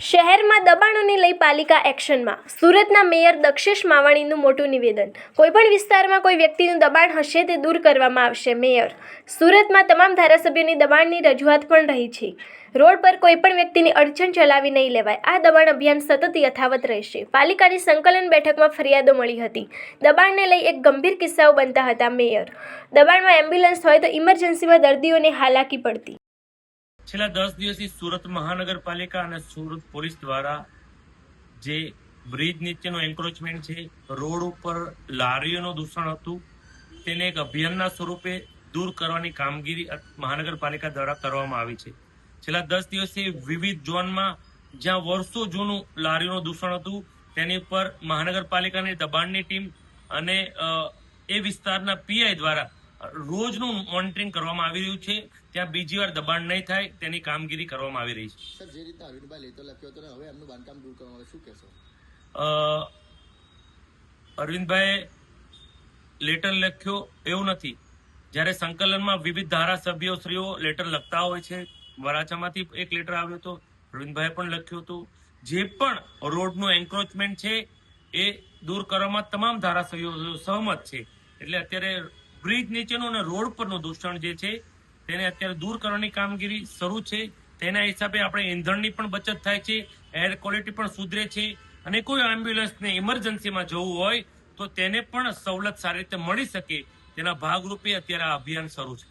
શહેરમાં દબાણોને લઈ પાલિકા એક્શનમાં. સુરતના મેયર દક્ષેશ માવાણીનું મોટું નિવેદન. કોઈપણ વિસ્તારમાં કોઈ વ્યક્તિનું દબાણ હશે તે દૂર કરવામાં આવશે. મેયર. સુરતમાં તમામ ધારાસભ્યોની દબાણની રજૂઆત પણ રહી છે. રોડ પર કોઈપણ વ્યક્તિની અડચણ ચલાવી નહીં લેવાય. આ દબાણ અભિયાન સતત યથાવત રહેશે. પાલિકાની સંકલન બેઠકમાં ફરિયાદો મળી હતી. દબાણને લઈ એક ગંભીર કિસ્સાઓ બનતા હતા. મેયર. દબાણમાં એમ્બ્યુલન્સ હોય તો ઇમરજન્સીમાં દર્દીઓને હાલાકી પડતી. છેલ્લા 10 દિવસથી સુરત મહાનગરપાલિકા અને સુરત પોલીસ દ્વારા જે બ્રિજ નીચેનો એન્ક્રોચમેન્ટ છે, રોડ ઉપર લારીઓનું દૂષણ હતું, તેને એક અભિયાનના સ્વરૂપે દૂર કરવાની કામગીરી મહાનગરપાલિકા દ્વારા કરવામાં આવી છે. છેલ્લા 10 દિવસથી વિવિધ ઝોનમાં જ્યાં વર્ષો જૂનું લારીઓનું દૂષણ હતું તેની ઉપર મહાનગરપાલિકાની દબાણની ટીમ અને એ વિસ્તારના પીઆઈ દ્વારા રોજનું મોનિટરિંગ કરવામાં આવી રહ્યું છે. ત્યાં બીજી વાર દબાણ નહીં થાય તેની કામગીરી કરવામાં આવી રહી છે. સર, જે રીતે અરવિંદભાઈ લેટર લખ્યો હતો ને હવે એમનું બાંધકામ દૂર કરવામાં શું કહેશો? અરવિંદભાઈ લેટર લખ્યો એવું નથી. જ્યારે સંકલનમાં વિવિધ ધારાસભ્યોશ્રીઓ લેટર લખતા હોય છે, વરાછામાંથી એક લેટર આવ્યો હતો, અરવિંદભાઈ પણ લખ્યું હતું. જે પણ રોડનું એન્ક્રોચમેન્ટ છે એ દૂર કરવામાં તમામ ધારાસભ્યો સહમત છે. એટલે અત્યારે બ્રિજ નીચેનું અને રોડ પરનું દૂષણ જે છે તેને અત્યારે દૂર કરવાની કામગીરી શરૂ છે. તેના હિસાબે આપણે ઈંધણની પણ બચત થાય છે, એર ક્વોલિટી પણ સુધરે છે અને કોઈ એમ્બ્યુલન્સને ઇમરજન્સીમાં જવું હોય તો તેને પણ સવલત સારી રીતે મળી શકે તેના ભાગરૂપે અત્યારે આ અભિયાન શરૂ છે.